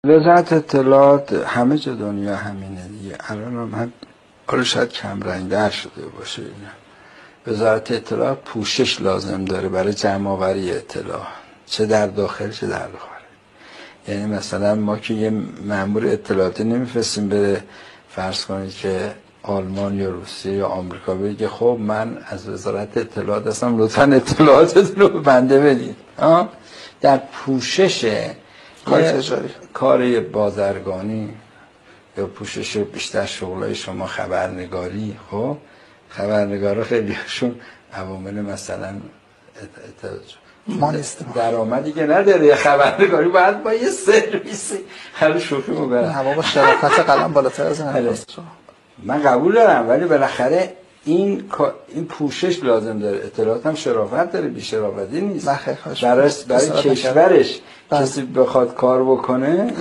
وزارت اطلاعات همه جا دنیا همینه دیگه. الان هم حالا شاید کم رنگ‌تر شده باشه اینا. وزارت اطلاعات پوشش لازم داره برای جمع آوری اطلاع، چه در داخل چه در خارج. یعنی مثلا ما که یه مأمور اطلاعاتی نمیفرستیم بره فرض کنید که آلمان یا روسیه یا آمریکا بگه خب من از وزارت اطلاعات هستم لطفاً اطلاعاتتون رو به بنده بدید. در پوشش کار بازرگانی یا پوشش بیشتر شغلای شما خبرنگاری، خب خبرنگارا خیلیشون عوامل مثلا ما نیستیم، درآمدی که نداره. یه خبرنگاری باید با یه سرویسی هر شوخیمو برم هوا با شرافت قلم بالاتر از این. من قبول دارم، ولی بالاخره این پوشش لازم داره. اطلاعات هم شرافت داره، بی شرافتی نیست. برای کشورش کسی بخواد کار بکنه